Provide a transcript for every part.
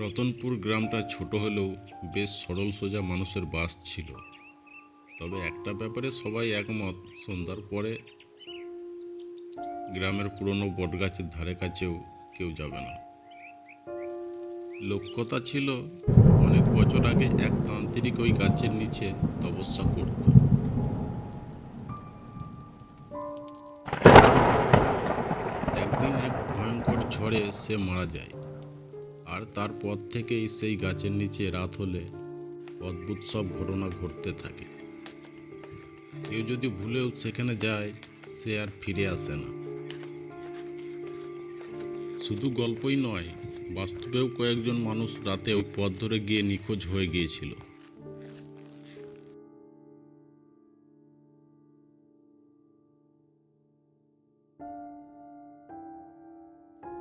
রতনপুর গ্রামটা ছোট হলেও বেশ সরল সোজা মানুষের বাস ছিল। তবে একটা ব্যাপারে সবাই একমত, সন্ধ্যার পরে গ্রামের পুরনো বটগাছের ধারে কাছেও কেউ যাবে না। লোককথা ছিল, অনেক বছর আগে এক তান্ত্রিক ওই গাছের নিচে তপস্যা করত। একদিন এক ভয়ঙ্কর ঝড়ে সে মারা যায়, আর তারপর থেকেই সেই গাছের নিচে রাত হলে অদ্ভুত সব ঘটনা ঘটতে থাকে। কেউ যদি ভুলেও সেখানে যায়, সে আর ফিরে আসে না। শুধু গল্পই নয়, বাস্তবেও কয়েকজন মানুষ রাতে ওই পথ ধরে গিয়ে নিখোঁজ হয়ে গিয়েছিল।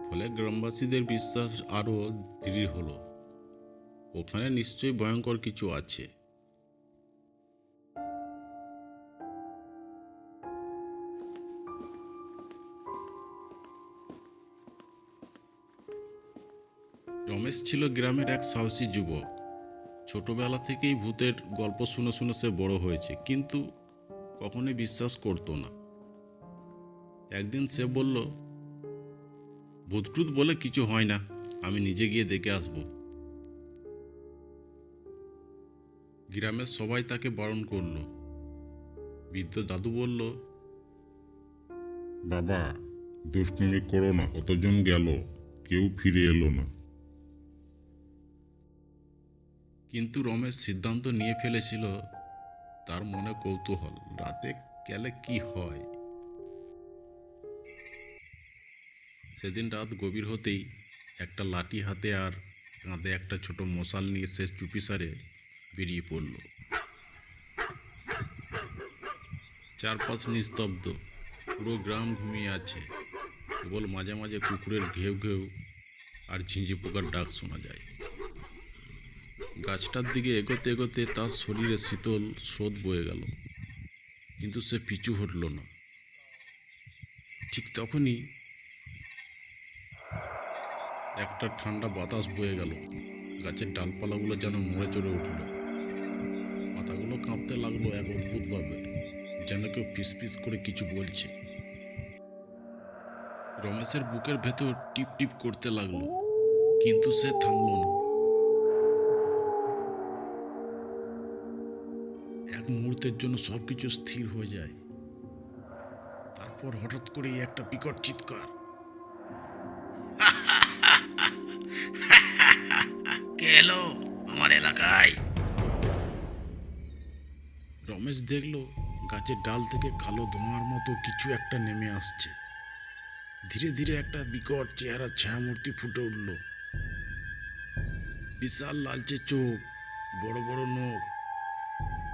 ফলে গ্রামবাসীদের বিশ্বাস আরও দৃঢ় হলো, ওখানে নিশ্চয়ই ভয়ঙ্কর কিছু আছে। রমেশ ছিল গ্রামের এক সাহসী যুবক। ছোটবেলা থেকেই ভূতের গল্প শুনে শুনে সে বড় হয়েছে, কিন্তু কখনোই বিশ্বাস করতো না। একদিন সে বলল, ভূতটুত বলে কিছু হয় না, আমি নিজে গিয়ে দেখে আসব। গ্রামের সবাই তাকে বারণ করলো। বৃদ্ধ দাদু বলল, বাবা, দুষ্টুমি করো না, কতজন গেল, কেউ ফিরে এলো না। কিন্তু রমেশ সিদ্ধান্ত নিয়ে ফেলেছিল। তার মনে কৌতূহল, রাতে গেলে কি হয়। সেদিন রাত গভীর হতেই একটা লাঠি হাতে আর কাঁধে একটা ছোট মশাল নিয়ে সে চুপিসারে বেরিয়ে পড়ল। চারপাশ নিস্তব্ধ, পুরো গ্রাম ঘুমিয়ে আছে। কেবল মাঝে মাঝে কুকুরের ঘেউ ঘেউ আর ঝিঁঝি পোকার ডাক শোনা যায়। গাছটার দিকে এগোতে এগোতে তার শরীরে শীতল স্রোত বয়ে গেল, কিন্তু সে পিছু হটল না। ঠিক তখনই একটা ঠান্ডা বাতাস বয়ে গেল। গাছের ডালপালাগুলো যেন নড়ে চড়ে উঠল, পাতাগুলো কাঁপতে লাগলো এক অদ্ভুতভাবে, যেন কেউ ফিসফিস করে কিছু বলছে। রমেশের বুকের ভেতর টিপ টিপ করতে লাগলো, কিন্তু সে থামল না। এক মুহূর্তের জন্য সবকিছু স্থির হয়ে যায়। তারপর হঠাৎ করেই একটা বিকট চিৎকার। কে এলো আমার এলাকায়? রমেশ দেখলো গাছের ডাল থেকে কালো ধোঁয়ার মতো কিছু একটা নেমে আসছে। ধীরে ধীরে একটা বিকট চেহারা ছায়ামূর্তি ফুটে উঠল। বিশাল লালচে চোখ, বড় বড় নখ,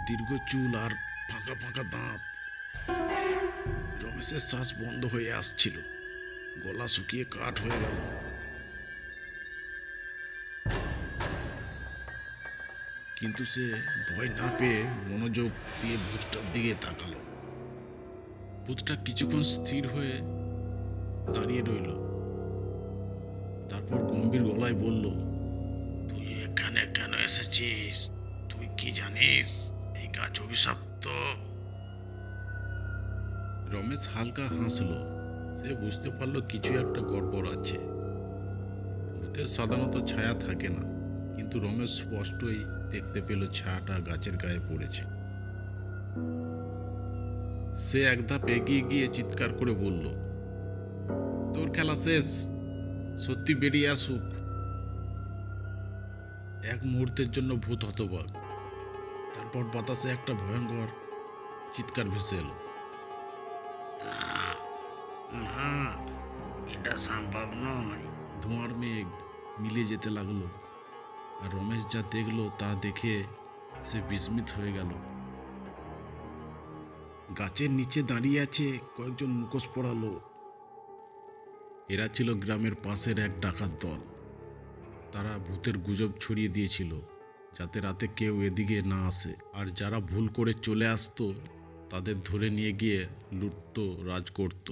দীর্ঘ চুল আর ফাঁকা ফাঁকা দাঁত। রমেশের শ্বাস বন্ধ হয়ে আসছিল, গলা শুকিয়ে কাঠ হয়ে গেল। কিন্তু সে ভয় না পেয়ে মনোযোগ দিয়ে ভূতটার দিকে তাকালো। ভূতটা কিছুক্ষণ স্থির হয়ে দাঁড়িয়ে রইল, তারপর গম্ভীর গলায় বলল, তুই এখানে কেন এসেছিস? তুই কি জানিস এই গাছ অভিশপ্ত? রমেশ হালকা হাসলো। সে বুঝতে পারলো কিছু একটা গড়বড় আছে। ভূতের সাধারণত ছায়া থাকে না, কিন্তু রমেশ স্পষ্টই দেখতে পেল ছায়াটা গাছের গায়ে পড়েছে। সে এক ধাপ এগিয়ে গিয়ে চিৎকার করে বলল, তোর খেলা শেষ, সত্যি বেরিয়ে আসুক। এক মুহূর্তের জন্য ভূত হতবাক, তারপর বাতাসে একটা ভয়ঙ্কর চিৎকার ভেসে এলো, না, এটা সম্ভব নয়। ধোঁয়ার মেঘ মিলে যেতে লাগলো, আর রমেশ যা দেখলো তা দেখে সে বিস্মিত হয়ে গেল। গাছের নিচে দাঁড়িয়ে আছে কয়েকজন মুখোশ পরা লোক। এরা ছিল গ্রামের পাশের এক ডাকাত দল। তারা ভূতের গুজব ছড়িয়ে দিয়েছিল, যাতে রাতে কেউ এদিকে না আসে, আর যারা ভুল করে চলে আসতো তাদের ধরে নিয়ে গিয়ে লুটত, রাজ করত।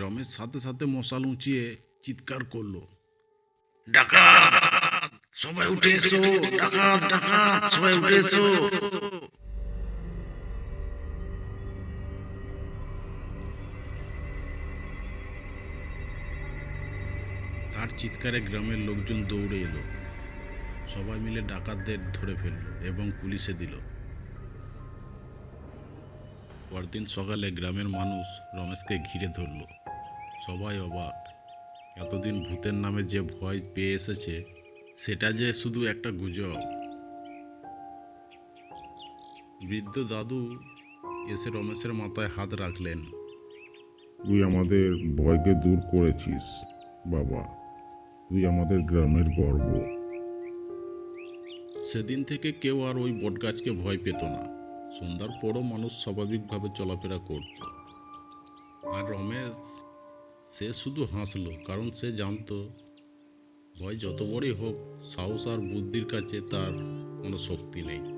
রমেশ সাথে সাথে মশাল উঁচিয়ে চিৎকার করলো, ডাকাত, সবাই উঠে এসো! ডাকাত, ডাকাত, সবাই উঠে এসো! তার চিৎকারে গ্রামের লোকজন দৌড়ে এলো। সবাই মিলে ডাকাতদের ধরে ফেললো এবং পুলিশে দিল। পরদিন সকালে গ্রামের মানুষ রমেশকে ঘিরে ধরল। সবাই অবাক। এতদিন ভূতের নামে যে ভয় পেয়ে এসেছে সেটা যে শুধু একটা গুজব। বৃদ্ধ দাদু এসে রমেশের মাথায় হাত রাখলেন। তুই আমাদের ভয়কে দূর করেছিস বাবা, তুই আমাদের গ্রামের গর্ব। সেদিন থেকে কেউ আর ওই বটগাছকে ভয় পেত না। সন্ধ্যার পরও মানুষ স্বাভাবিকভাবে চলাফেরা করত। আর রমেশ, সে শুধু হাসলো, কারণ সে জানতো ভয় যত বড়ই হোক, সাহস আর বুদ্ধির কাছে তার কোনো শক্তি নেই।